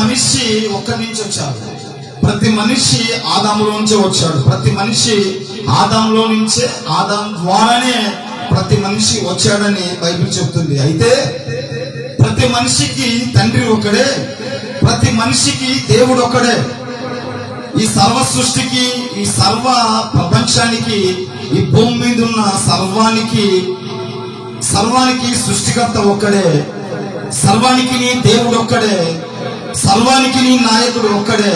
మనిషి ఒక్కడి నుంచి వచ్చాడు. ప్రతి మనిషి ఆదాములో నుంచే వచ్చాడు. ప్రతి మనిషి ఆదాములో నుంచే, ఆదాము ద్వారానే ప్రతి మనిషి వచ్చాడని బైబిల్ చెప్తుంది. అయితే ప్రతి మనిషికి తండ్రి ఒక్కడే, ప్రతి మనిషికి దేవుడు ఒక్కడే. ఈ సర్వ సృష్టికి, ఈ సర్వ ప్రపంచానికి, ఈ భూమి మీద ఉన్న సర్వానికి సృష్టికర్త ఒక్కడే, సర్వానికి దేవుడు ఒక్కడే, సర్వానికి నాయకుడు ఒక్కడే,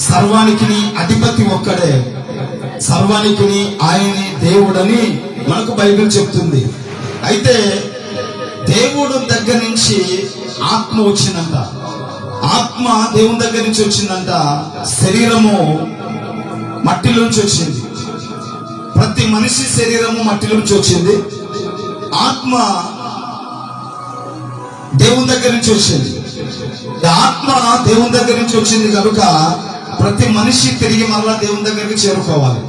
సర్వానికి అధిపతి ఒక్కడే, సర్వానికి ఆయనే దేవుడని మనకు బైబిల్ చెప్తుంది. అయితే దేవుడు దగ్గర నుంచి ఆత్మ వచ్చిందంట. ఆత్మ దేవుని దగ్గర నుంచి వచ్చిందంట. శరీరము మట్టిలోంచి వచ్చింది. ప్రతి మనిషి శరీరము మట్టిలోంచి వచ్చింది. ఆత్మ దేవుని దగ్గర నుంచి వచ్చింది. ఆత్మ దేవుని దగ్గర నుంచి వచ్చింది కనుక ప్రతి మనిషి తిరిగి మళ్ళా దేవుని దగ్గరికి చేరుకోవాలి.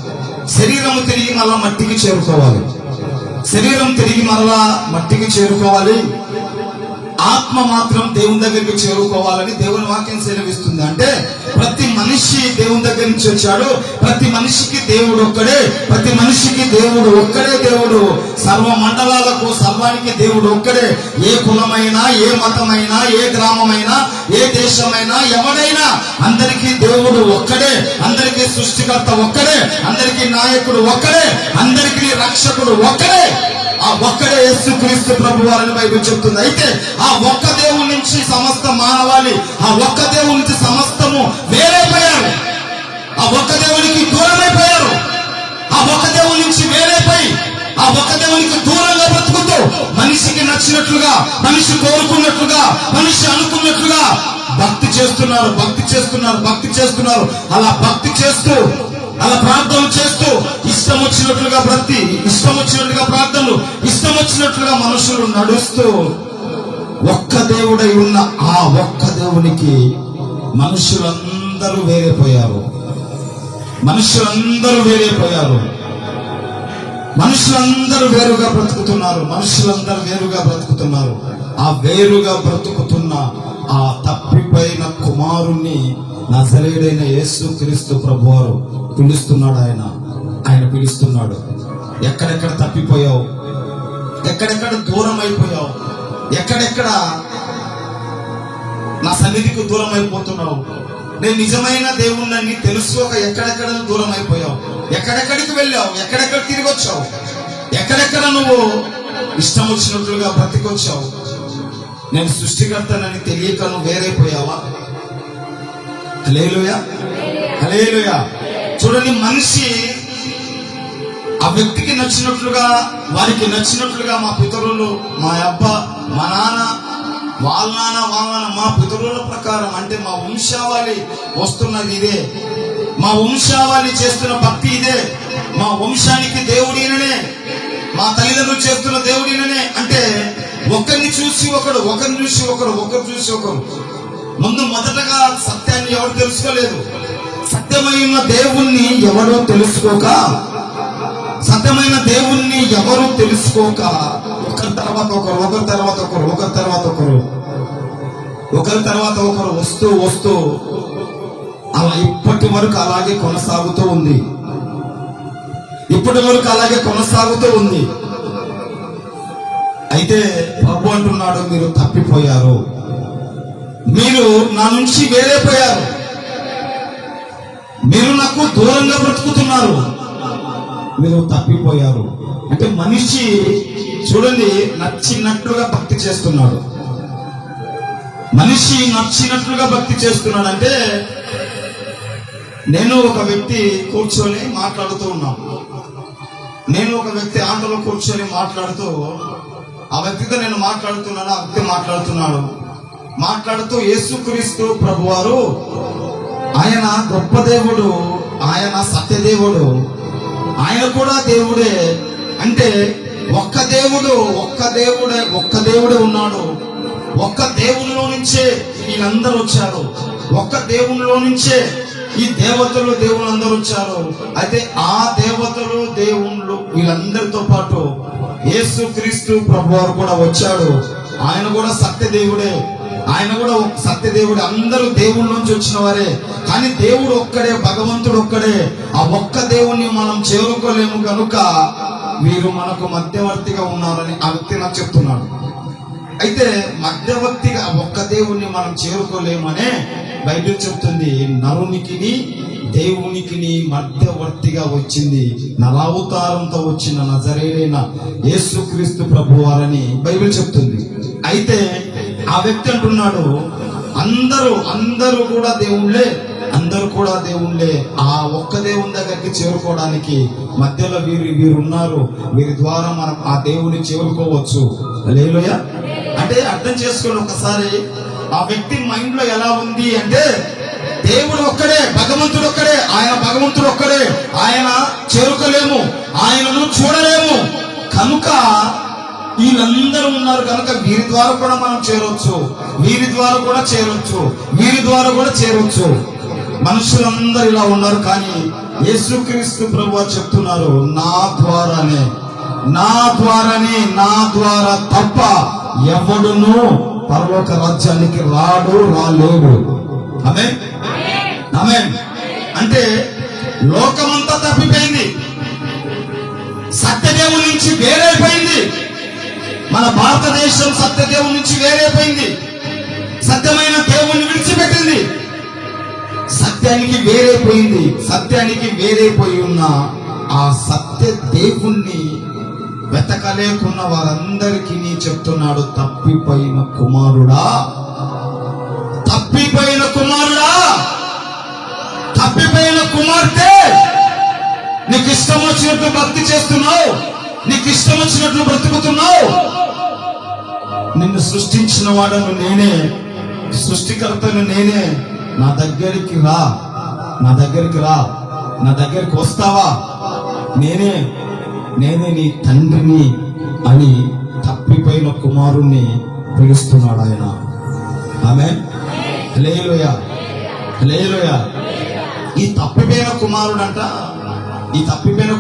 శరీరము తిరిగి మళ్ళా మట్టికి చేరుకోవాలి. శరీరం తిరిగి మళ్ళా మట్టికి చేరుకోవాలి. ఆత్మ మాత్రం దేవుని దగ్గరికి చేరుకోవాలని దేవుని వాక్యం సెలవిస్తుంది. అంటే ప్రతి మనిషి దేవుని దగ్గర నుంచి వచ్చాడు. ప్రతి మనిషికి దేవుడు ఒక్కడే, ప్రతి మనిషికి దేవుడు ఒక్కడే. దేవుడు సర్వ మండలాలకు, సర్వానికి దేవుడు ఒక్కడే. ఏ కులమైనా, ఏ మతమైనా, ఏ గ్రామమైనా, ఏ దేశమైనా, ఎవడైనా అందరికీ దేవుడు ఒక్కడే. అందరికీ సృష్టికర్త ఒక్కడే, అందరికీ నాయకుడు ఒక్కడే, అందరికీ రక్షకుడు ఒక్కడే. ఆ ఒక్కడే యేసుక్రీస్తు ప్రభువారని బైబిల్ చెప్తుంది. అయితే ఆ ఒక్క దేవుని నుంచి సమస్త మానవాళి, ఆ ఒక్క దేవుని నుంచి సమస్తము వేరైపోయారు. ఆ ఒక్క దేవునికి దూరమైపోయారు. ఆ ఒక్క దేవుని నుంచి వేరైపోయి ఆ ఒక్క దేవునికి దూరంగా బ్రతుకుతూ మనిషికి నచ్చినట్లుగా, మనిషి కోరుకున్నట్లుగా, మనిషి అనుకున్నట్లుగా భక్తి చేస్తున్నారు. అలా భక్తి చేస్తూ, అలా ప్రార్థనలు చేస్తూ, ఇష్టం వచ్చినట్లుగా భక్తి, ఇష్టం వచ్చినట్లుగా ప్రార్థనలు, ఇష్టం వచ్చినట్లుగా మనుషులు నడుస్తూ ఒక్క దేవుడై ఉన్న ఆ ఒక్క దేవునికి మనుషులందరూ వేరైపోయారు. మనుషులందరూ వేరుగా బ్రతుకుతున్నారు. ఆ వేరుగా బ్రతుకుతున్న ఆ తప్పిపోయిన కుమారుణ్ణి నజరేయుడైన యేసుక్రీస్తు ప్రభువారు పిలుస్తున్నాడు. ఆయన పిలుస్తున్నాడు. ఎక్కడెక్కడ తప్పిపోయావు, ఎక్కడెక్కడ దూరం అయిపోయావు, ఎక్కడెక్కడ నా సన్నిధికి దూరం అయిపోతున్నావు, నేను నిజమైన దేవుణ్ణి తెలుసుకోక ఎక్కడెక్కడ దూరం అయిపోయావు, ఎక్కడెక్కడికి వెళ్ళావు, ఎక్కడెక్కడ తిరిగి వచ్చావు, ఎక్కడెక్కడ నువ్వు ఇష్టం వచ్చినట్లుగా బ్రతికొచ్చావు. నేను సృష్టికర్తనని తెలియక నువ్వు వేరైపోయావా? హల్లెలూయా. చూడండి, మనిషి ఆ వ్యక్తికి నచ్చినట్లుగా, వారికి నచ్చినట్లుగా, మా పితరులు, మా అబ్బ, మా నాన్న, వాళ్ళ నాన్న, మా పితరుల ప్రకారం, అంటే మా వంశావళి వస్తున్నది ఇదే, మా వంశావళి చేస్తున్న భక్తి ఇదే, మా వంశానికి దేవుడిననే, మా తల్లిదండ్రులు చేస్తున్న దేవుడిననే. అంటే ఒకరిని చూసి ఒకరు, ఒకరిని చూసి ఒకరు, ఒకరు చూసి ఒకరు. మొదటగా సత్యాన్ని ఎవరు తెలుసుకోలేదు. సత్యమైన దేవుణ్ణి ఎవరు తెలుసుకోక, ఒకరి తర్వాత ఒకరు వస్తూ అలా ఇప్పటి వరకు అలాగే కొనసాగుతూ ఉంది. అయితే ప్రభు అంటున్నాడు, మీరు తప్పిపోయారు, మీరు నా నుంచి వేరైపోయారు, మీరు నాకు దూరంగా బ్రతుకుతున్నారు, మీరు తప్పిపోయారు. అంటే మనిషి చూడండి, నచ్చినట్లుగా భక్తి చేస్తున్నాడు. మనిషి నచ్చినట్లుగా భక్తి చేస్తున్నాడు. అంటే నేను ఒక వ్యక్తి కూర్చొని మాట్లాడుతూ ఉన్నాం. నేను ఒక వ్యక్తి ఆటోలో కూర్చొని మాట్లాడుతూ, ఆ వ్యక్తితో నేను మాట్లాడుతున్నాను, ఆ వ్యక్తి మాట్లాడుతూ యేసుక్రీస్తు ప్రభువారు ఆయన గొప్ప దేవుడు, ఆయన సత్యదేవుడు, ఆయన కూడా దేవుడే. అంటే ఒక్క దేవుడే ఉన్నాడు. ఒక్క దేవునిలో నుంచే వీళ్ళందరూ వచ్చారు. ఒక్క దేవునిలో నుంచే ఈ దేవుళ్ళందరూ వచ్చారు. అయితే ఆ దేవుళ్ళు వీళ్ళందరితో పాటు యేసుక్రీస్తు ప్రభువారు కూడా వచ్చాడు. ఆయన కూడా సత్యదేవుడే. ఆయన కూడా ఒక సత్యదేవుడు. అందరూ దేవుడి నుంచి వచ్చిన వారే, కానీ దేవుడు ఒక్కడే, భగవంతుడు ఒక్కడే. ఆ ఒక్క దేవుణ్ణి మనం చేరుకోలేము కనుక వీరు మనకు మధ్యవర్తిగా ఉన్నారని ఆ వ్యక్తి నాకు చెప్తున్నాడు. అయితే మధ్యవర్తిగా ఒక్క దేవుణ్ణి మనం చేరుకోలేమనే బైబిల్ చెప్తుంది. నరునికిని దేవునికిని మధ్యవర్తిగా వచ్చింది నరావతారంతో వచ్చిన నజరేయుడైన యేసుక్రీస్తు ప్రభువారని బైబిల్ చెప్తుంది. అయితే ఆ వ్యక్తి అంటున్నాడు, అందరూ కూడా దేవుళ్ళే, అందరూ కూడా దేవుళ్ళే. ఆ ఒక్క దేవుని దగ్గరికి చేరుకోవడానికి మధ్యలో వీరున్నారు. వీరి ద్వారా మనం ఆ దేవుని చేరుకోవచ్చు. హల్లెలూయా. అంటే అర్థం చేసుకోండి ఒకసారి, ఆ వ్యక్తి మైండ్ లో ఎలా ఉంది అంటే, దేవుడు ఒక్కడే, భగవంతుడు ఒక్కడే, ఆయన భగవంతుడు ఒక్కడే, ఆయన చేరుకోలేము, ఆయనను చూడలేము కనుక వీళ్ళందరూ ఉన్నారు కనుక వీరి ద్వారా కూడా మనం చేరొచ్చు, వీరి ద్వారా కూడా చేరొచ్చు, వీరి ద్వారా కూడా చేరొచ్చు. మనుషులందరూ ఇలా ఉన్నారు, కానీ యేసుక్రీస్తు ప్రభువు చెప్తున్నారు, నా ద్వారానే, నా ద్వారా తప్ప ఎవడును పరలోక రాజ్యానికి రాలేడు. ఆమేన్, ఆమేన్. అంటే లోకమంతా తప్పిపోయింది, సత్యదేవుని నుంచి వేరైపోయింది. మన భారతదేశం సత్యదేవుని నుంచి వేరైపోయింది, సత్యమైన దేవుణ్ణి విడిచిపెట్టింది, సత్యానికి వేరైపోయింది. సత్యానికి వేరైపోయి ఉన్న ఆ సత్య దేవుణ్ణి వెతకలేకున్న వారందరికీ చెప్తున్నాడు, తప్పిపోయిన కుమారుడా, తప్పిపోయిన కుమార్తె, నీకు ఇష్టం వచ్చినట్లు భక్తి చేస్తున్నావు, నీకు ఇష్టం వచ్చినట్లు బ్రతుకుతున్నావు. నిన్ను సృష్టించిన వాడను నేనే, సృష్టికర్తను నేనే. నా దగ్గరికి రా, నా దగ్గరికి వస్తావా, నేనే నీ తండ్రిని అని తప్పిపోయిన కుమారుణ్ణి పిలుస్తున్నాడు ఆయన. ఆమేన్, హల్లెలూయా, హల్లెలూయా. ఈ తప్పిపోయిన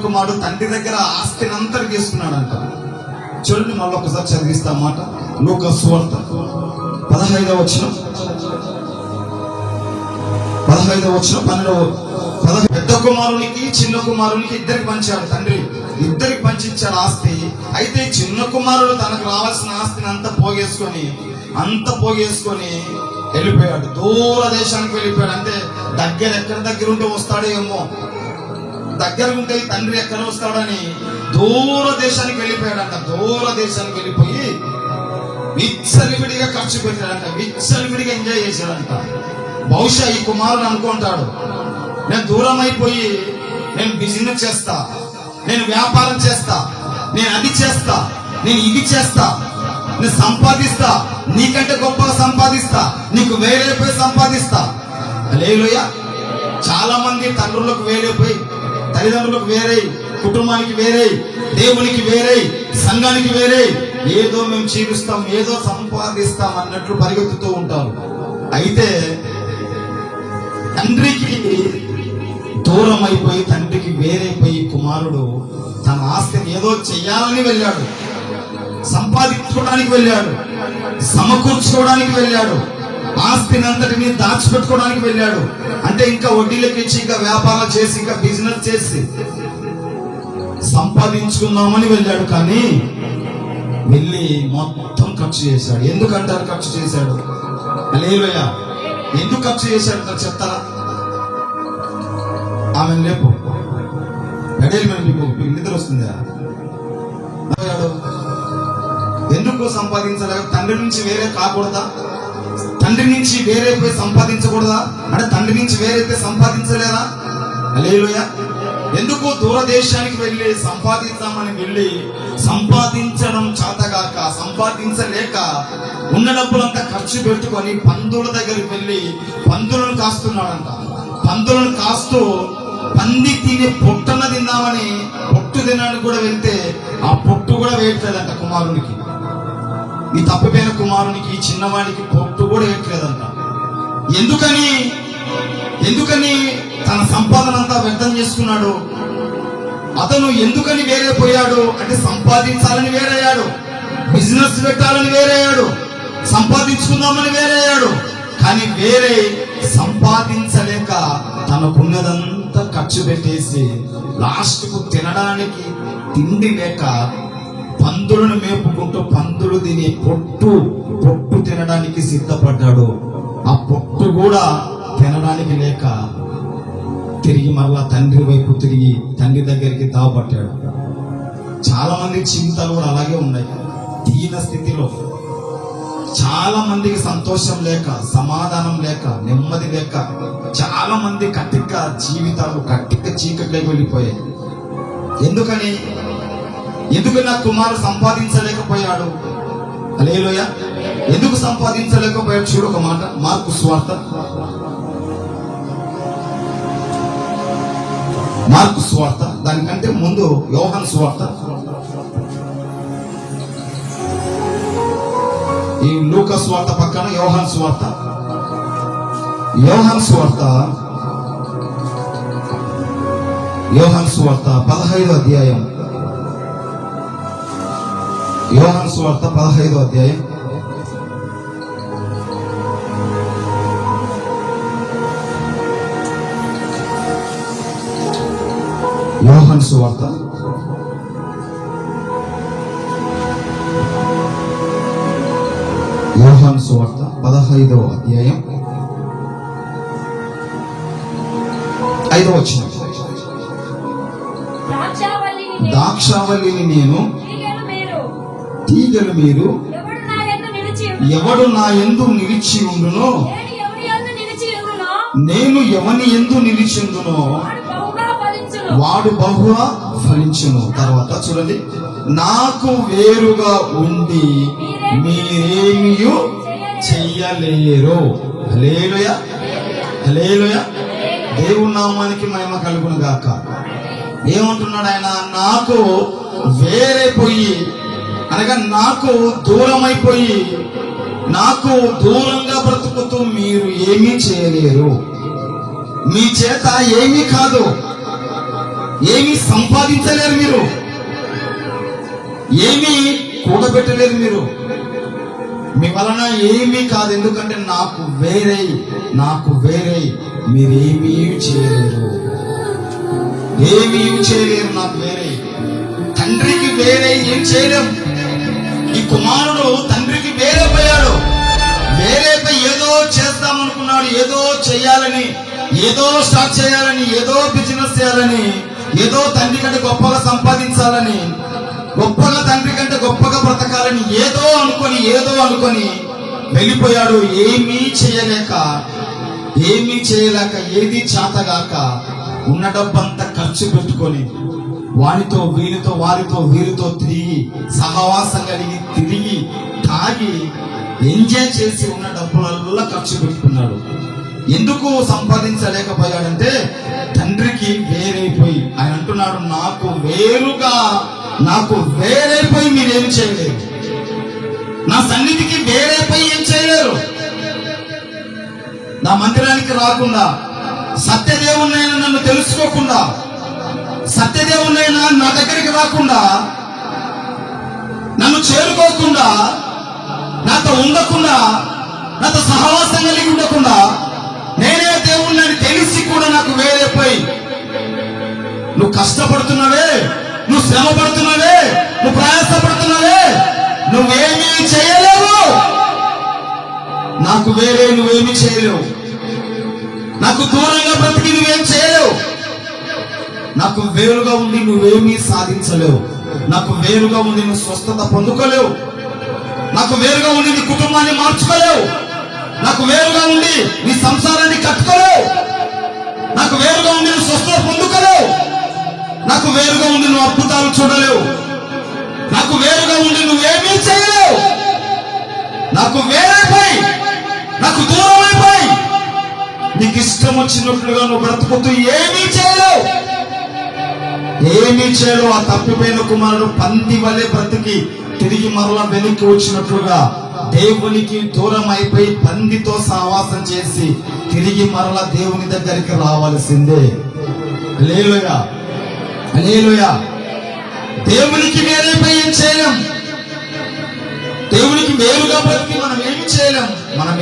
కుమారుడు తండ్రి దగ్గర ఆస్తిని అంతా తీసుకున్నాడంట. చూడండి, మళ్ళీ ఒకసారి చదివిస్తా మాట. లూకా సువార్త 15వ వచనం, 12వ. పెద్ద కుమారునికి చిన్న కుమారునికి ఇద్దరికి పంచాడు తండ్రి, ఇద్దరికి పంచిచ్చాడు ఆస్తి. అయితే చిన్న కుమారుడు తనకు రావాల్సిన ఆస్తిని అంతా పోగేసుకొని వెళ్ళిపోయాడు, దూర దేశానికి వెళ్ళిపోయాడు. అంటే దగ్గర ఉంటే వస్తాడో ఏమో, దగ్గర ఉంటే తండ్రి ఎక్కడ వస్తాడని దూర దేశానికి వెళ్ళిపోయాడంట. దూర దేశానికి వెళ్ళిపోయి విచ్చలివిడిగా ఖర్చు పెట్టాడంట, విచ్చలివిడిగా ఎంజాయ్ చేశాడంట. బహుశా ఈ కుమారుడు అనుకుంటాడు, నేను దూరం అయిపోయి నేను బిజినెస్ చేస్తా, నేను వ్యాపారం చేస్తా, నేను అది చేస్తా, నేను ఇది చేస్తా, నేను సంపాదిస్తా, నీకంటే గొప్పగా సంపాదిస్తా, నీకు వేరైపోయి సంపాదిస్తా. హల్లెలూయా. చాలా మంది తండ్రులకు వేరైపోయి, తల్లిదండ్రులకు వేరై, కుటుంబానికి వేరై, దేవునికి వేరై, సంఘానికి వేరై, ఏదో మేము జీవిస్తాం, ఏదో సంపాదిస్తాం అన్నట్లు పరిగెత్తుతూ ఉంటారు. అయితే తండ్రికి దూరం అయిపోయి, తండ్రికి వేరైపోయి కుమారుడు తన ఆస్తిని ఏదో చెయ్యాలని వెళ్ళాడు, సంపాదించుకోవడానికి వెళ్ళాడు, సమకూర్చుకోవడానికి వెళ్ళాడు, ఆస్తిని అంతటిని దాచిపెట్టుకోవడానికి వెళ్ళాడు. అంటే ఇంకా వడ్డీలకు ఇచ్చి, ఇంకా వ్యాపారం చేసి, ఇంకా బిజినెస్ చేసి సంపాదించుకుందామని వెళ్ళాడు. కానీ వెళ్ళి మొత్తం ఖర్చు చేశాడు. ఎందుకంటారు ఖర్చు చేశాడు? హల్లెలూయా. ఎందుకు ఖర్చు చేశాడు చెప్తారా? ఆమె లేపు గడియలు మీద మీకు నిద్ర వస్తుందా? ఎందుకు సంపాదించలేక? తండ్రి నుంచి వేరే కాకూడదా? తండ్రి నుంచి వేరైపోయి సంపాదించకూడదా? అంటే తండ్రి నుంచి వేరైతే సంపాదించలేదా? హల్లెలూయా. ఎందుకు దూరదేశానికి వెళ్ళి సంపాదిద్దామని వెళ్ళి సంపాదించడం చేతగాక, సంపాదించలేక ఉన్న డబ్బులంతా ఖర్చు పెట్టుకొని పందుల దగ్గరికి వెళ్ళి పందులను కాస్తున్నాడంట. పందులను కాస్తూ పంది తినే పొట్టన తిందామని పొట్టు తినడానికి కూడా వెళ్తే ఆ పొట్టు కూడా వేయట్లేదంట కుమారునికి. ఈ తప్పిపోయిన కుమారునికి, ఈ చిన్నవాడికి పొట్టు కూడా వేయట్లేదంట. ఎందుకని తన సంపాదన అంతా వ్యర్థం చేసుకున్నాడు. అతను ఎందుకని వేరైపోయాడు అంటే సంపాదించాలని వేరయ్యాడు, బిజినెస్ పెట్టాలని వేరయ్యాడు, సంపాదించుకుందామని వేరయ్యాడు. కానీ వేరే సంపాదించలేక తనకున్నదంతా ఖర్చు పెట్టేసి లాస్ట్కు తినడానికి తిండి లేక పందులను మేపుకుంటూ పందులు తిని పొట్టు తినడానికి సిద్ధపడ్డాడు. ఆ పొట్టు కూడా తినడానికి లేక తిరిగి మరలా తండ్రి వైపు తిరిగి తండ్రి దగ్గరికి దావపట్టాడు. చాలా మంది జీవితాలు కూడా అలాగే ఉన్నాయి. దీన స్థితిలో చాలా మందికి సంతోషం లేక, సమాధానం లేక, నెమ్మది లేక చాలా మంది కట్టిక జీవితాలు కట్టిక చీకట్లోకి వెళ్ళిపోయాయి. ఎందుకు నా కుమారుడు సంపాదించలేకపోయాడు? హల్లెలూయా. ఎందుకు సంపాదించలేకపోయాడు? చూడు ఒక మాట, మార్కు సువార్త దానికంటే ముందు యోహాను సువార్త, ఈ లూకా సువార్త పక్కన యోహాను సువార్త 15వ అధ్యాయం. యోహాను సువార్త 15వ అధ్యాయం యోహాను సువార్త 15వ అధ్యాయం 5వ వచనం. ద్రాక్షావల్లిని నేను, తీగలు మీరు. ఎవడు నా యందు నిలిచి ఉండునో, నేను ఎవని యందు నిలిచి ఉండునో వాడు బహుగా ఫలించును. తర్వాత చూడండి, నాకు వేరుగా ఉండి మీరేమియు చెయ్యలేరు. హల్లెలూయా, హల్లెలూయా. దేవుని నామానికి మహిమ కలుగును గాక. ఏమంటున్నాడు ఆయన? నాకు వేరైపోయి అనగా నాకు దూరమైపోయి, నాకు దూరంగా బ్రతుకుతూ మీరు ఏమీ చేయలేరు. మీ చేత ఏమీ కాదు, ఏమీ సంపాదించలేరు, మీరు ఏమీ కూడబెట్టలేరు, మీరు మీ వలన ఏమీ కాదు. ఎందుకంటే నాకు వేరై మీరేమీ చేయలేరు, నాకు వేరే. తండ్రికి వేరే ఏం చేయలేం. ఈ కుమారుడు తండ్రికి వేరైపోయాడు. వేరైపోయి ఏదో చేద్దామనుకున్నాడు, ఏదో చెయ్యాలని, ఏదో స్టార్ట్ చేయాలని, ఏదో బిజినెస్ చేయాలని, ఏదో తండ్రి కంటే గొప్పగా సంపాదించాలని, గొప్పగా తండ్రి కంటే గొప్పగా బ్రతకాలని ఏదో అనుకొని వెళ్ళిపోయాడు. ఏమీ చేయలేక, ఏది చేతగాక ఉన్న డబ్బంతా ఖర్చు పెట్టుకొని వారితో వీరితో తిరిగి సహవాసం కలిగి తిరిగి తాగి ఎంజాయ్ చేసి ఉన్న డబ్బులలో ఖర్చు పెట్టుకున్నాడు. ఎందుకు సంపాదించలేకపోయాడంటే తండ్రికి వేరైపోయి. ఆయన అంటున్నాడు, నాకు వేరైపోయి మీరేం చేయలేరు, నా సన్నిధికి వేరైపోయి ఏం చేయలేరు. నా మందిరానికి రాకుండా, సత్యదేవునైనా నన్ను తెలుసుకోకుండా, సత్యదేవునైనా నా దగ్గరికి రాకుండా, నన్ను చేరుకోకుండా, నాతో ఉండకుండా, నాతో సహవాసం కలిగి ఉండకుండా, నేనే దేవుణ్ణి తెలిసి కూడా నాకు వేరైపోయి నువ్వు కష్టపడుతున్నావే, నువ్వు శ్రమ పడుతున్నావే, నువ్వు ప్రయాసపడుతున్నావే, నువ్వేమీ చేయలేవు. నాకు వేరే నువ్వేమీ చేయలేవు. నాకు దూరంగా బ్రతికి నువ్వేం చేయలేవు. నాకు వేరుగా ఉండి నువ్వేమీ సాధించలేవు. నాకు వేరుగా ఉండి నువ్వు స్వస్థత పొందుకోలేవు. నాకు వేరుగా ఉండి నీ కుటుంబాన్ని మార్చుకోలేవు. నాకు వేరుగా ఉండి నీ సంసారాన్ని కట్టుకోలేవు. నాకు వేరుగా ఉండి నువ్వు స్వస్థత పొందుకోలేవు. నాకు వేరుగా ఉండి నువ్వు అద్భుతాలు చూడలేవు. నాకు వేరుగా ఉండి నువ్వేమీ చేయలేవు. నాకు వేరైపోయి, నాకు దూరమైపోయి నీకు ఇష్టం వచ్చినట్లుగా నువ్వు బ్రతుకుతూ ఏమీ చేయలేవు. ఆ తప్పిపోయిన కుమారుడు పంది వలె బ్రతికి తిరిగి మరలా వెనక్కి వచ్చినట్లుగా దేవునికి దూరం అయిపోయి పందితో సహవాసం చేసి తిరిగి మరలా దేవుని దగ్గరికి రావాల్సిందే. హల్లెలూయా, హల్లెలూయా. దేవునికి వేరైపోయి ఏం చేయలేం. దేవునికి వేరుగా బ్రతికి మనం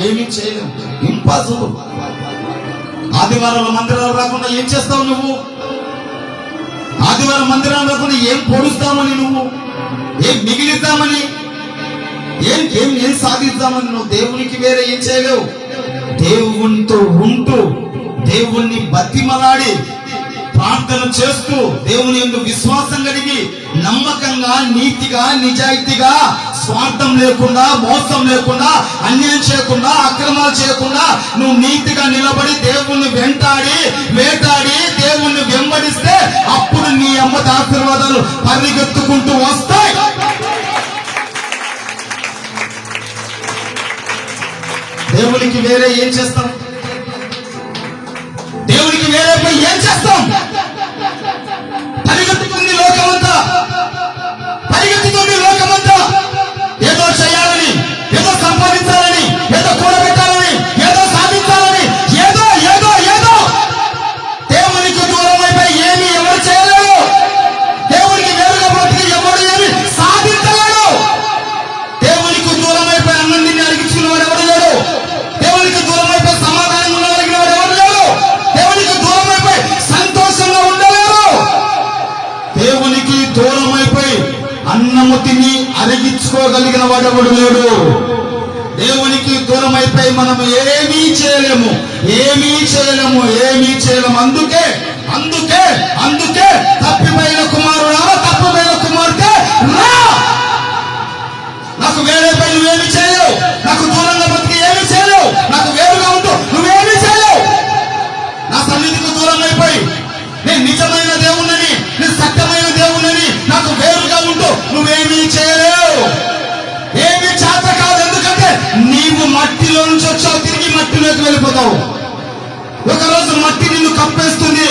ఏమీ చేయలేం. ఇంపాసిబుల్. ఆదివారాల మందిరాలు రాకుండా ఏం చేస్తావు నువ్వు? ఆదివారం మందిరాలు రాకుండా ఏం పొడుస్తామని, నువ్వు ఏం మిగిలిద్దామని, ఏం సాధిద్దామని నువ్వు దేవునికి వేరే ఏం చేయలేవు. దేవునితో ఉంటూ దేవుణ్ణి బతిమలాడి ప్రార్థన చేస్తూ దేవుని యందు విశ్వాసం కలిగి నమ్మకంగా, నీతిగా, నిజాయితీగా, స్వార్థం లేకుండా, మోసం లేకుండా, అన్యాయం చేయకుండా, అక్రమాలు చేయకుండా నువ్వు నీతిగా నిలబడి దేవుణ్ణి వేటాడి దేవుణ్ణి వెంబడిస్తే అప్పుడు నీ అమ్మ ఆశీర్వాదాలు పరిగెత్తుకుంటూ వస్తాయి. దేవునికి వేరే ఏం చేస్తాం? దేవునికి వేరే ఏం చేస్తాం? పరిగెత్తుతుంది లోకమంతా, ఏదో చేయాలని, ఏదో సంపాదించాలని, ఏదో కూడబెట్టాలని, ఏదో సాధించాలని, ఏదో దేవునికి దూరం అయిపోయి ఏమి ఎవరు చేయలేరు. దేవునికి వేరుగా బ్రతికి ఎవరు ఏమి సాధించలేడు. దేవునికి దూరం అయిపోయి అన్నందిని అడిగించుకున్నవాడు ఎవరు లేడు. దేవునికి దూరం అయిపోయి సమాధానం ఉండగలిగిన వాడు ఎవరు లేడు. దేవునికి దూరం అయిపోయి సంతోషంగా ఉండలేరు. దేవునికి దూరం అయిపోయి అన్నము తిని అరిగించుకోగలిగిన వాడెవడు లేడు. దేవునికి దూరం అయిపోయి మనం ఏమీ చేయలేము. అందుకే తప్పిపోయిన కుమారుడా, తప్పిపోయిన కుమార్తె రా. నాకు వేరేపై నువ్వేమి చేయలేవు. నాకు దూరంగా బతికి ఏమీ చేయలేవు. నాకు వేరుగా ఉంటూ నువ్వేమీ చేయలేవు. నా సన్నిధికి దూరం అయిపోయి నేను నిజమైన దేవుణ్ణని, నేను సత్యమైన దేవుణ్ణని నాకు వేరుగా ఉంటూ నువ్వేమీ చేయలేవు. ఏమీ చేత కాదు. ఎందుకంటే నీవు మట్టిలో నుంచి వచ్చావు, తిరిగి మట్టిలోకి వెళ్ళిపోతావు. ఒకరోజు మట్టి నిన్ను కప్పేస్తుంది,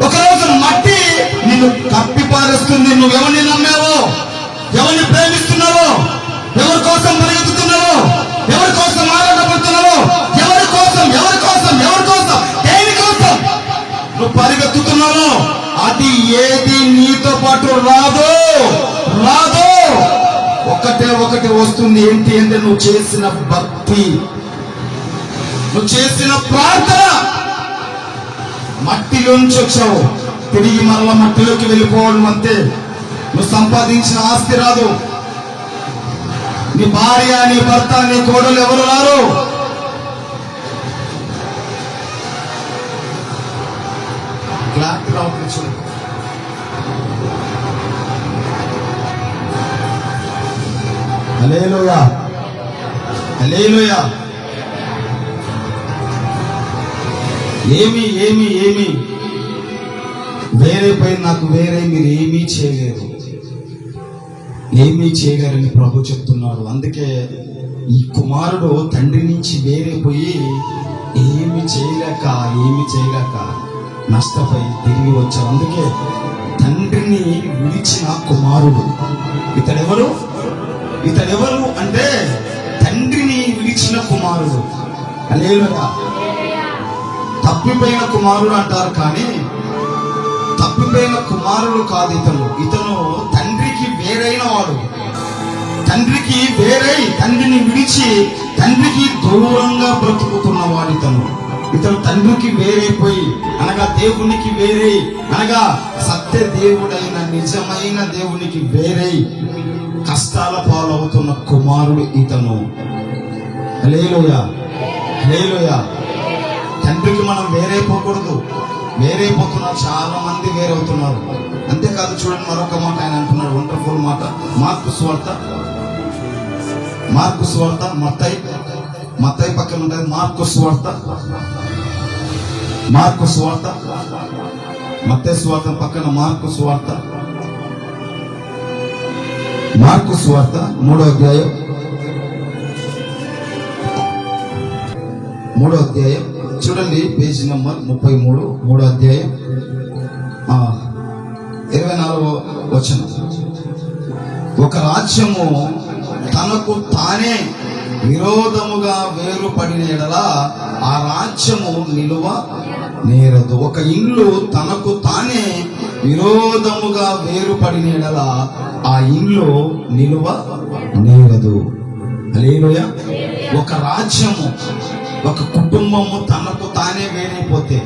ఒకరోజు మట్టి నిన్ను కప్పి పారేస్తుంది. నువ్వు ఎవరిని నమ్మావో, ఎవరిని ప్రేమిస్తున్నావో, ఎవరి కోసం పరిగెత్తుతున్నావో, ఎవరి కోసం ఆరాటపడుతున్నావో, ఎవరి కోసం దేనికోసం నువ్వు పరిగెత్తుతున్నావో అది ఏది నీతో పాటు రాదు. ఒకటే వస్తుంది. ఏంటి అంటే నువ్వు చేసిన భక్తి, నువ్వు చేసిన ప్రార్థన. మట్టిలోంచి వచ్చావు, తిరిగి మరలా మట్టిలోకి వెళ్ళిపోవడం అంతే. నువ్వు సంపాదించిన ఆస్తి రాదు. నీ భార్య, నీ భర్త, నీ కోడలు ఎవరు రారు. హల్లెలూయా, హల్లెలూయా. ఏమి వేరే పై నాకు వేరే మీరు ఏమీ చేయలేరని ప్రభు చెప్తున్నాడు. అందుకే ఈ కుమారుడు తండ్రి నుంచి వేరే పోయి ఏమి చేయలేక నష్టపోయి తిరిగి వచ్చాడు. అందుకే తండ్రిని విడిచిన కుమారుడు. ఇతడెవరు అంటే తండ్రిని విడిచిన కుమారుడు. హల్లెలూయా. తప్పిపోయిన కుమారుడు అంటారు, కానీ తప్పిపోయిన కుమారుడు కాదు ఇతను తండ్రికి వేరైన వాడు. తండ్రికి తండ్రిని విడిచి తండ్రికి దూరంగా బ్రతుకుతున్నవాడు ఇతను తండ్రికి వేరైపోయి, అనగా దేవునికి వేరై, అనగా సత్య దేవుడైన నిజమైన దేవునికి వేరై కష్టాల పాలవుతున్న కుమారుడు ఇతను. హల్లెలూయా, హల్లెలూయా. తండ్రికి మనం వేరైపోకూడదు. వేరైపోతున్నారు, చాలా మంది వేరవుతున్నారు. అంతేకాదు, చూడండి మరొక మాట ఆయన అంటున్నాడు, వండర్ఫుల్ మాట. మార్కు సువార్త మత్తయి పక్కన ఉంటుంది. మార్కు సువార్త మత్తయి సువార్త పక్కన మార్కు సువార్త 3వ అధ్యాయం చూడండి, పేజీ నెంబర్ 33, 3వ అధ్యాయం 24వ వచనం. ఒక రాజ్యము తనకు తానే విరోధముగా వేరుపడిన యెడల ఆ రాజ్యము నిలువ నేరదు. ఒక ఇల్లు తనకు తానే విరోధముగా వేరుపడిన యెడల ఆ ఇల్లు నిలువ నేరదు. హల్లెలూయా. ఒక రాజ్యము, ఒక కుటుంబము తనకు తానే వేరైపోతే,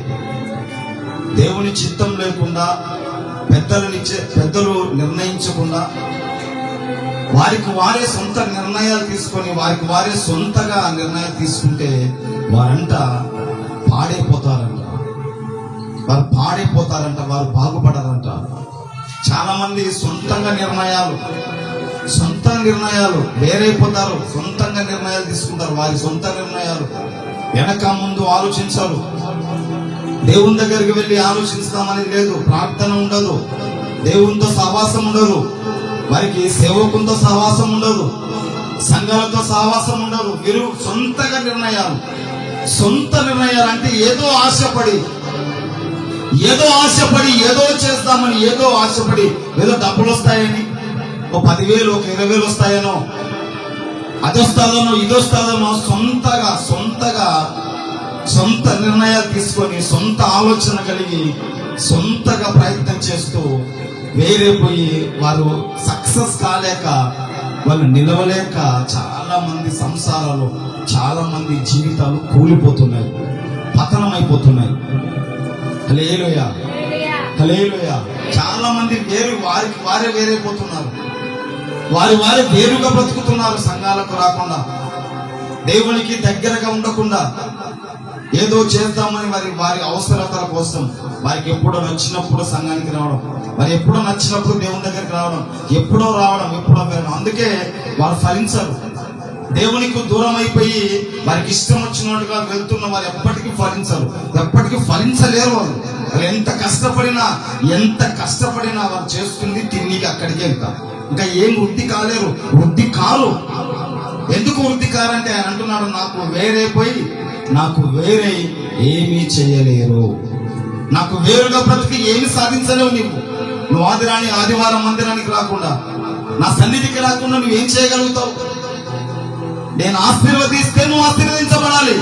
దేవుని చిత్తం లేకుండా, పెద్దలు నిర్ణయించకుండా, వారికి వారే సొంత నిర్ణయాలు తీసుకొని వారికి వారే సొంతగా నిర్ణయాలు తీసుకుంటే వారంట పాడైపోతారంట. వారు బాగుపడరంట. చాలా మంది సొంత నిర్ణయాలు వేరైపోతారు. సొంతంగా నిర్ణయాలు తీసుకుంటారు. వారి సొంత నిర్ణయాలు వెనక ముందు ఆలోచించారు. దేవుని దగ్గరికి వెళ్ళి ఆలోచిస్తామని లేదు. ప్రార్థన ఉండదు, దేవునితో సహవాసం ఉండదు, వారికి సేవకులతో సహవాసం ఉండదు, సంఘాలతో సహవాసం ఉండదు. వీరు సొంత నిర్ణయాలు అంటే ఏదో ఆశపడి ఏదో చేస్తామని, ఏదో ఆశపడి, ఏదో డబ్బులు వస్తాయని, ఒక 10,000 ఒక 20,000 వస్తాయనో, అది వస్తాదనో ఇది వస్తాదనో సొంత నిర్ణయాలు తీసుకొని, సొంత ఆలోచన కలిగి, సొంతగా ప్రయత్నం చేస్తూ వేరైపోయి వారు సక్సెస్ కాలేక, వాళ్ళు నిలవలేక చాలా మంది సంసారాలు, చాలా మంది జీవితాలు కూలిపోతున్నాయి, పతనమైపోతున్నాయి. హల్లెలూయా. చాలా మంది వారికి వారే వేరైపోతున్నారు. వారే వేరుగా బ్రతుకుతున్నారు. సంఘాలకు రాకుండా, దేవునికి దగ్గరగా ఉండకుండా, ఏదో చేద్దామని వారి అవసరతల కోసం వారికి ఎప్పుడో నచ్చినప్పుడు సంఘానికి రావడం, వారు ఎప్పుడో నచ్చినప్పుడు దేవుని దగ్గరికి రావడం, ఎప్పుడో వెళ్ళడం. అందుకే వారు ఫలించరు. దేవునికి దూరం అయిపోయి వారికి ఇష్టం వచ్చినట్టుగా వెళ్తున్న వారు ఎప్పటికీ ఫలించలేరు. వాళ్ళు ఎంత కష్టపడినా వారు చేస్తుంది తిరిగి అక్కడికే ఇంకా ఏం వృద్ధి కాలేరు. వృద్ధి కారు. ఎందుకు వృద్ధి కారంటే ఆయన అంటున్నాడు, నాకు వేరే ఏమీ చేయలేరు. నాకు వేరుగా బ్రతికి ఏమి సాధించలేవు. నువ్వు ఆదివారం మందిరానికి రాకుండా, నా సన్నిధికి రాకుండా నువ్వేం చేయగలుగుతావు? నేను ఆశీర్వదిస్తే నువ్వు ఆశీర్వదించబడాలి,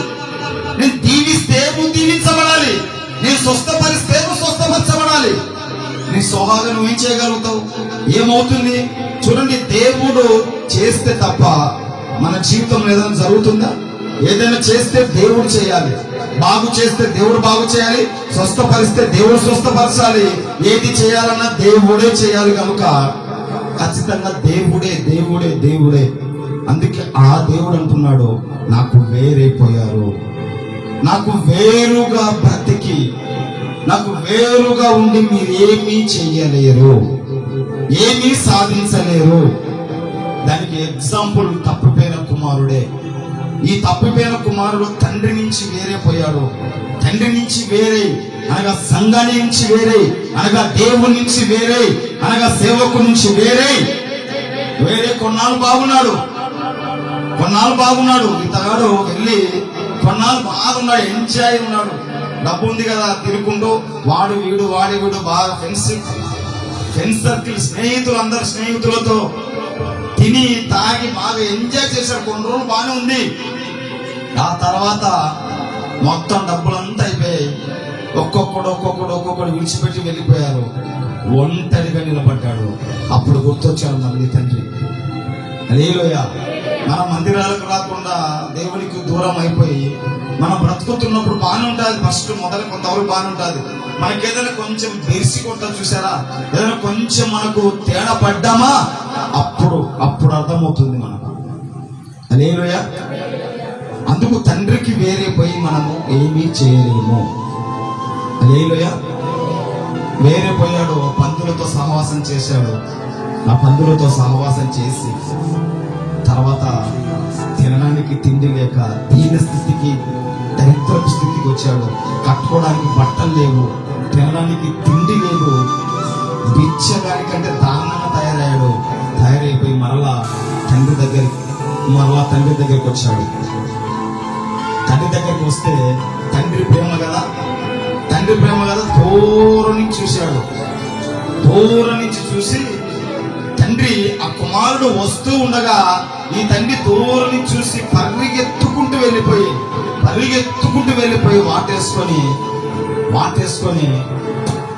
నేను దీవిస్తే నువ్వు దీవించబడాలి, నేను స్వస్థపరిస్తే నువ్వు స్వస్థపరచబడాలి. నీ స్వభావం నువ్వేం చేయగలుగుతావు? ఏమవుతుంది? చూడండి, దేవుడు చేస్తే తప్ప మన జీవితంలో ఏదైనా జరుగుతుందా? ఏదైనా చేస్తే దేవుడు చేయాలి, బాగు చేస్తే దేవుడు బాగు చేయాలి, స్వస్థపరిస్తే దేవుడు స్వస్థపరచాలి. ఏది చేయాలన్నా దేవుడే చేయాలి. కనుక ఖచ్చితంగా దేవుడే. అందుకే ఆ దేవుడు అంటున్నాడు, నాకు వేరైపోయారు, నాకు వేరుగా బ్రతికి, నాకు వేరుగా ఉండి మీరు ఏమీ చెయ్యలేరు, ఏమీ సాధించలేరు. దానికి ఎగ్జాంపుల్ తప్పిపోయిన కుమారుడే. ఈ తప్పిపోయిన కుమారుడు తండ్రి నుంచి వేరైపోయాడు. తండ్రి నుంచి వేరే అనగా సంఘాన్ని నుంచి వేరే, అనగా దేవుని నుంచి వేరే, అనగా సేవకు నుంచి వేరే కొన్నాళ్ళు బాగున్నాడు. ఇతగాడు వెళ్ళి కొన్నాళ్ళు బాగున్నాడు, ఎంజాయ్ ఉన్నాడు, డబ్బు ఉంది కదా, తిరుగుంటూ వాడి వీడు బాగా ఫ్రెండ్స్ సర్కిల్, స్నేహితులతో తిని తాగి బాగా ఎంజాయ్ చేశాడు. కొన్ని రోజులు బాగానే ఉంది. ఆ తర్వాత మొత్తం డబ్బులంతా అయిపోయాయి. ఒక్కొక్కడు విడిచిపెట్టి వెళ్ళిపోయారు. ఒంటరిగా నిలబడ్డాడు. అప్పుడు గుర్తొచ్చాడు మళ్ళీ తండ్రి. హల్లెలూయా. మన మందిరాలకు రాకుండా దేవునికి దూరం అయిపోయి మనం బ్రతుకుతున్నప్పుడు బాగానే ఉంటుంది. ఫస్ట్ కొంతవరకు బాగానే ఉంటుంది. మనకి ఏదైనా కొంచెం బెరిసి కొట్టదు, చూసారా? ఏదైనా కొంచెం మనకు తేడా పడ్డామా అప్పుడు అర్థమవుతుంది మనకు. హల్లెలూయా. అందుకు తండ్రికి వేరైపోయి మనము ఏమీ చేయలేము. హల్లెలూయా. వేరైపోయాడు. పందులతో సహవాసం చేశాడు. ఆ పందులతో సహవాసం చేసి తర్వాత తినడానికి తిండి లేక దీన స్థితికి, దరిద్రపు స్థితికి వచ్చాడు. కట్టుకోవడానికి బట్టలు లేవు, తినడానికి తిండి లేదు, బిచ్చగాడికంటే దారుణంగా తయారైపోయి మరలా తండ్రి దగ్గరికి వచ్చాడు. తండ్రి దగ్గరికి వస్తే తండ్రి ప్రేమ కదా, దూరం నుంచి చూశాడు. దూరం నుంచి చూసి తండ్రి ఆ కుమారుడు వస్తూ ఉండగా ఈ తండ్రి దూరం నుంచి చూసి పరిగెత్తుకుంటూ వెళ్ళిపోయి వాటేసుకొని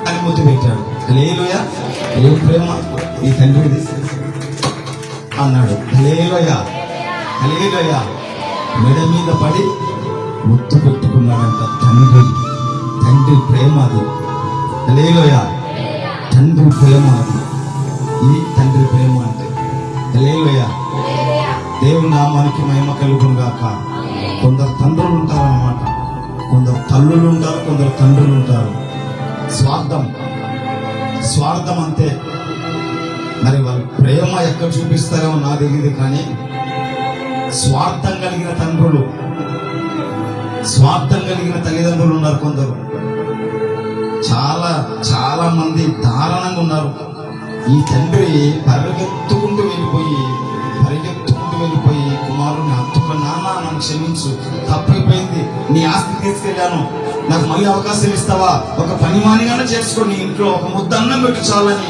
అని ముద్దు పెట్టాడు. హల్లెలూయా. ఏం ప్రేమ ఈ తండ్రిది అన్నాడు. హల్లెలూయా, హల్లెలూయా. మెడ మీద పడి ముద్దు పెట్టుకున్నాడంట. తండ్రి ప్రేమ అది. హల్లెలూయా. తండ్రి ప్రేమ అది. ఇది తండ్రి ప్రేమ అంటే. హల్లెలూయా. దేవుని నామానికి మహిమ కలుగును గాక. కొందరు తండ్రులు ఉంటారన్నమాట, కొందరు తల్లులు ఉంటారు, కొందరు తండ్రులు ఉంటారు. స్వార్థం అంతే. మరి వాళ్ళు ప్రేమ ఎక్కడ చూపిస్తారో నాకు తెలియదు, కానీ స్వార్థం కలిగిన తండ్రులు, స్వార్థం కలిగిన తల్లిదండ్రులు ఉన్నారు కొందరు. చాలా చాలా మంది దారుణంగా ఉన్నారు. ఈ తండ్రి పరిగెత్తుకుంటూ వెళ్ళిపోయి కుమారుని హత్తుకుని, నాన్న నన్ను క్షమించు, తప్పైపోయింది, నీ ఆస్తి తీసుకెళ్ళాను, నాకు మళ్ళీ అవకాశం ఇస్తావా, ఒక పనిమానిగానే చేసుకొని ఇంట్లో ఒక ముద్ద అన్నం పెట్టి చాలని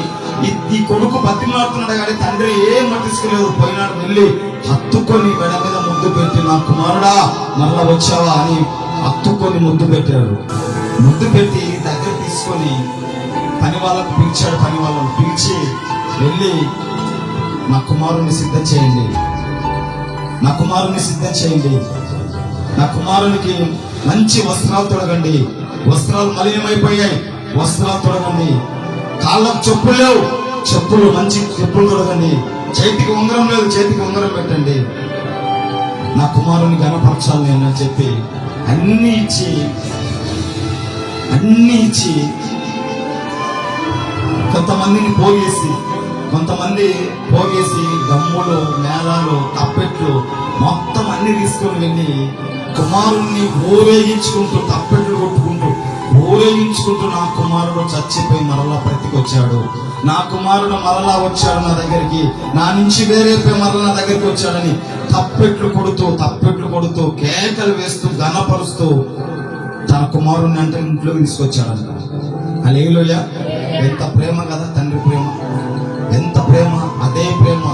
ఈ కొడుకు బతిమాడుతున్నాడు. కానీ తండ్రి ఏం పట్టించుకోలేదు. పోయినాడు, వెళ్ళి హత్తుకొని మెడ మీద ముద్దు పెట్టి, నా కుమారుడా మళ్ళా వచ్చావా అని హత్తుకొని ముద్దు పెట్టాడు. ముద్దు పెట్టి దగ్గర తీసుకొని పని వాళ్ళకు పిలిచాడు. పని వాళ్ళని పిలిచి, వెళ్ళి నా కుమారుని సిద్ధం చేయండి, నా కుమారుని సిద్ధం చేయండి, నా కుమారునికి మంచి వస్త్రాలు తొడగండి, వస్త్రాలు మలినమైపోయాయి, వస్త్రాలు తొడగండి, కాళ్ళకు చెప్పులు లేవు, మంచి చెప్పులు తొడగండి, చేతికి ఉంగరం లేదు, చేతికి ఉంగరం పెట్టండి, నా కుమారుని గణపరచాలి నేను అని చెప్పి అన్ని ఇచ్చి కొంతమంది పోగేసి గమ్ములు, మేళాలు, తప్పెట్లు మొత్తం అన్ని తీసుకొని వెళ్ళి కుమారుణ్ణి ఊరేగించుకుంటూ, తప్పెట్లు కొట్టుకుంటూ ఊరేగించుకుంటూ, నా కుమారుడు చచ్చిపోయి మరలా బ్రతికొచ్చాడు, నా కుమారుడు మరలా వచ్చాడు నా దగ్గరికి, నా నుంచి వేరైపోయి మరలా నా దగ్గరికి వచ్చాడని తప్పెట్లు కొడుతూ కేకలు వేస్తూ గణపరుస్తూ తన కుమారుణ్ణి అంటే ఇంట్లోకి తీసుకొచ్చాడంట. హల్లెలూయా. ఎంత ప్రేమ కదా తండ్రి ప్రేమ, ఎంత ప్రేమ. అదే ప్రేమ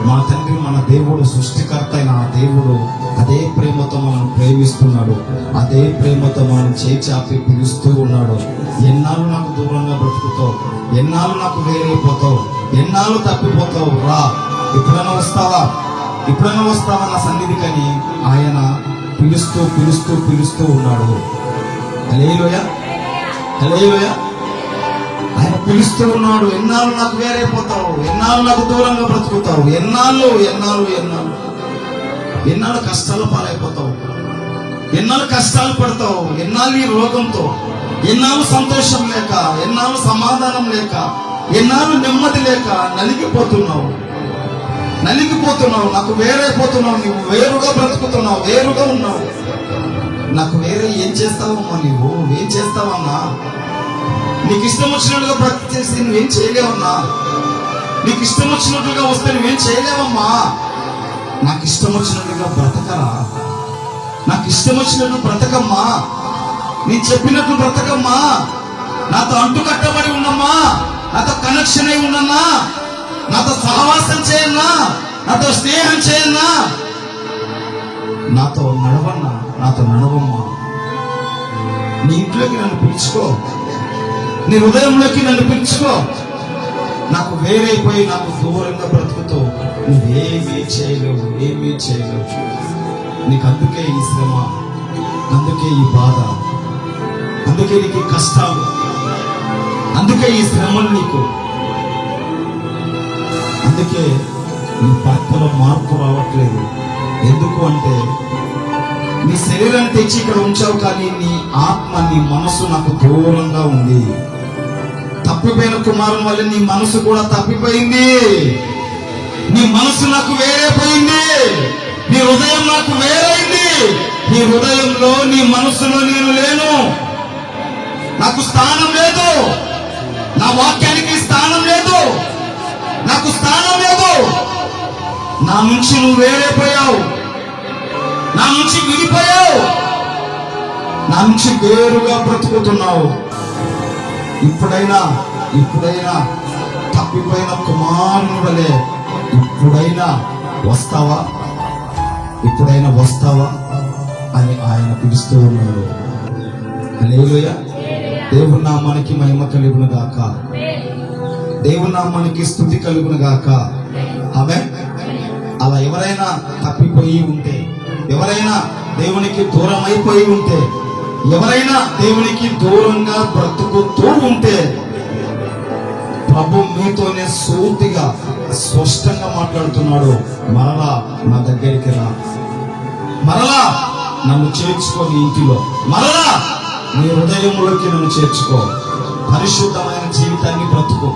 మన తండ్రి మన దేవుడు, సృష్టికర్త అయిన ఆ దేవుడు అదే ప్రేమతో మనం ప్రేమిస్తున్నాడు, అదే ప్రేమతో మనం చేచాపి పిలుస్తూ ఉన్నాడు. ఎన్నాళ్ళు నాకు దూరంగా బ్రతుకుతావు, ఎన్నాళ్ళు నాకు వేరైపోతావు, ఎన్నాళ్ళు తప్పిపోతావు, రా, ఎప్పుడైనా వస్తావా నా సన్నిధికని ఆయన పిలుస్తూ ఉన్నాడు. హల్లెలూయా, హల్లెలూయా. ఆయన పిలుస్తూ ఉన్నాడు. ఎన్నాళ్ళు నాకు వేరైపోతావు, ఎన్నాళ్ళు నాకు దూరంగా బ్రతుకుతావు, ఎన్నాళ్ళు కష్టాలు పాలైపోతావు, ఎన్నాళ్ళు కష్టాలు పడతావు, ఎన్నాళ్ళు ఈ రోగంతో, ఎన్నాళ్ళు సంతోషం లేక, ఎన్నాళ్ళు సమాధానం లేక, ఎన్నాళ్ళు నెమ్మది లేక నలిగిపోతున్నావు, నాకు వేరైపోతున్నావు, నువ్వు వేరుగా బ్రతుకుతున్నావు, వేరుగా ఉన్నావు. నాకు వేరే ఏం చేస్తావమ్మా, ఏం చేస్తావన్నా? నీకు ఇష్టం వచ్చినట్టుగా బ్రతి చేసి నువ్వేం చేయలేవన్నా, నీకు ఇష్టం వచ్చినట్టుగా వస్తే నువ్వేం చేయలేవమ్మా. నాకు ఇష్టం వచ్చినట్టుగా బ్రతకరా, నాకు ఇష్టం వచ్చినట్టు బ్రతకమ్మా, నేను చెప్పినట్లు బ్రతకమ్మా, నాతో అంటు కట్టబడి ఉన్నమ్మా, నాతో కనెక్షన్ అయి ఉన్నన్నా, నాతో సహవాసం చేయన్నా, నాతో స్నేహం చేయన్నా, నాతో నడవమ్మా. నీ ఇంట్లోకి నన్ను పిలుచుకో, నీ హృదయంలోకి నన్ను పిలుచుకో. నాకు వేరైపోయి నాకు దూరంగా బ్రతుకుతూ నువ్వేమీ చేయలేవు. నీకు అందుకే ఈ శ్రమ, అందుకే ఈ బాధ, అందుకే నీకు ఈ కష్టాలు, అందుకే ఈ శ్రమలు నీకు. అందుకే నీ భర్తలో మార్పు రావట్లేదు. ఎందుకు అంటే నీ శరీరాన్ని తెచ్చి ఇక్కడ ఉంచావు, కానీ నీ ఆత్మ, నీ మనసు నాకు దూరంగా ఉంది. తప్పిపోయిన కుమారుని వల్ల నీ మనసు కూడా తప్పిపోయింది, నీ మనసు నాకు వేరైపోయింది, నీ హృదయం నాకు వేరైంది. నీ హృదయంలో, నీ మనసులో నేను లేను, నాకు స్థానం లేదు, నా వాక్యానికి స్థానం లేదు, నాకు స్థానం లేదు. నా నుంచి నువ్వు వేరైపోయావు, నా నుంచి విడిపోయావు, నా నుంచి వేరుగా బ్రతుకుతున్నావు. ఇప్పుడైనా తప్పిపోయిన కుమారుని వలె ఇప్పుడైనా వస్తావా అని ఆయన పిలుస్తూ ఉన్నాడు. హల్లెలూయా. దేవుని నామానికి మహిమ కలుగును గాక. దేవుని నామానికి స్తుతి కలుగును గాక. ఆమేన్. అలా ఎవరైనా తప్పిపోయి ఉంటే, ఎవరైనా దేవునికి దూరం అయిపోయి ఉంటే, ఎవరైనా దేవునికి దూరంగా బ్రతుకుతూ ఉంటే, ప్రభు మీతోనే సూటిగా స్పష్టంగా మాట్లాడుతున్నాడు. మరలా నా దగ్గరికి రా, మరలా నన్ను చేర్చుకో నీ ఇంటిలో, మరలా నీ హృదయంలోకి నన్ను చేర్చుకో. పరిశుద్ధమైన జీవితాన్ని బ్రతుకు,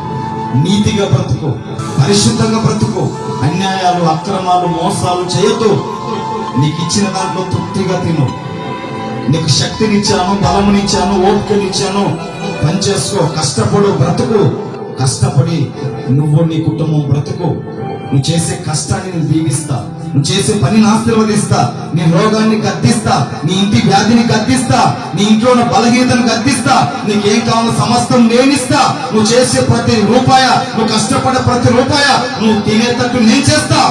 నీతిగా బ్రతుకు, పరిశుద్ధంగా బ్రతుకు. అన్యాయాలు, అక్రమాలు, మోసాలు చేయొద్దు. నీకు ఇచ్చిన దాంట్లో తృప్తిగా తిను. నీకు శక్తినిచ్చాను, బలమునిచ్చాను, ఓపికనిచ్చాను, పనిచేసుకో, కష్టపడు, బ్రతుకు. కష్టపడి నువ్వు నీ కుటుంబం బ్రతుకు. నువ్వు చేసే కష్టాన్ని నేను దీవిస్తా, నువ్వు చేసే పనిని ఆశీర్వదిస్తా, నీ రోగాన్ని గద్దిస్తా, నీ ఇంటి వ్యాధిని గద్దిస్తా, నీ ఇంట్లో ఉన్న బలహీనతను గద్దిస్తా. నీకేం కావాలో సమస్తం నేనిస్తా. నువ్వు చేసే ప్రతి రూపాయ, నువ్వు కష్టపడే ప్రతి రూపాయ నువ్వు తినేటట్టు నేను చేస్తా.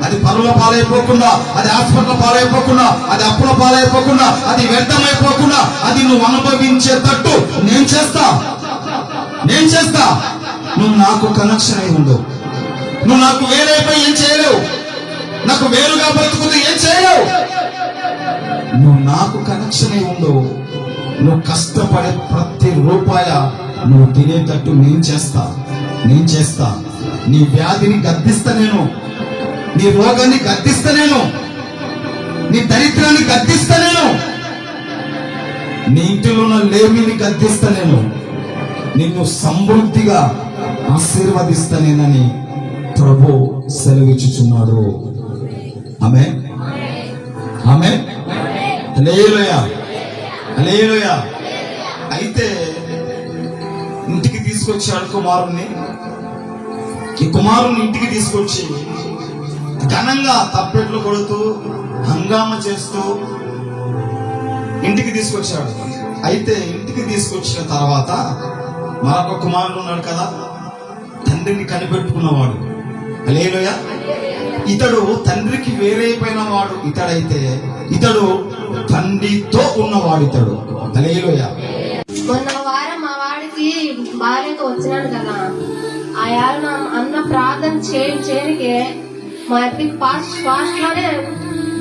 అది పరుల పాలైపోకుండా, అది హాస్పిటల్ పాలైపోకుండా, అది అప్పుల పాలైపోకుండా, అది వ్యర్థమైపోకుండా, అది నువ్వు అనుభవించేటట్టు నేను చేస్తా. నేను చేస్తా. నువ్వు నాకు కనెక్షన్ అయి ఉండు. నువ్వు నాకు వేరైపోయి ఏం చేయలేవు, నాకు వేరుగా బ్రతుకుతూ ఏం చేయలేవు. నువ్వు నాకు కనెక్షన్ అయి ఉండు. నువ్వు కష్టపడే ప్రతి రూపాయ నువ్వు తినేటట్టు నేను చేస్తా. నేను చేస్తా. నీ వ్యాధిని గద్దిస్తా నేను, నీ రోగాన్ని గద్దిస్తా నేను, నీ దరిద్రాన్ని గద్దిస్తా నేను, నీ ఇంటిలో ఉన్న లేమిని గద్దిస్తా నేను, నిన్ను సమృద్ధిగా ఆశీర్వదిస్తానేనని ప్రభు సెలవిచ్చుచున్నాడు. ఆమేన్. ఆమేన్. హల్లెలూయా. హల్లెలూయా. అయితే ఇంటికి తీసుకొచ్చాడు కుమారుణ్ణి. ఈ కుమారుని ఇంటికి తీసుకొచ్చి ఘనంగా తప్పెట్లు కొడుతూ హంగామా చేస్తూ ఇంటికి తీసుకొచ్చాడు. అయితే ఇంటికి తీసుకొచ్చిన తర్వాత మరొక కుమారుడు ఉన్నాడు కదా, తండ్రిని కనిపెట్టుకున్నవాడు. హల్లెలూయా. ఇతడు తండ్రికి వేరైపోయిన వాడు ఇతడైతే, ఇతడు తండ్రితో ఉన్నవాడు ఇతడు. హల్లెలూయా. మొన్న వారం మా వాడికి భార్యతో వచ్చినాను కదా, ఆ యారు అన్న ప్రార్థన చేయనికే మా అప్పటికి ఫాస్ట్ లోనే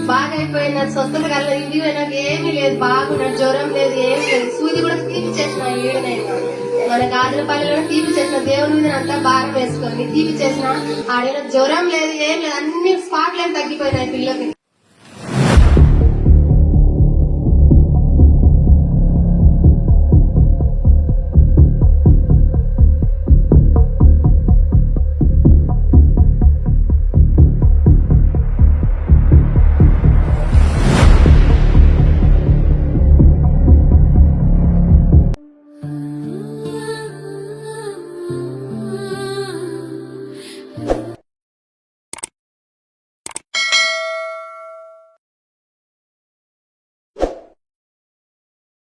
బాగా అయిపోయిన సొంతలు కల్లా ఇంటికి పోయినాక ఏమీ లేదు, బాగున్నాడు, జ్వరం లేదు, ఏం లేదు. సూది కూడా తీపి చేసిన ఏడనైనా మన గాజులపల్లిలో తీపి చేసిన దేవుని మీద అంతా భారం వేసుకొని తీపి చేసిన ఆడైనా జ్వరం లేదు, ఏం లేదు, అన్ని స్పాట్లే తగ్గిపోయినాయి పిల్లకి.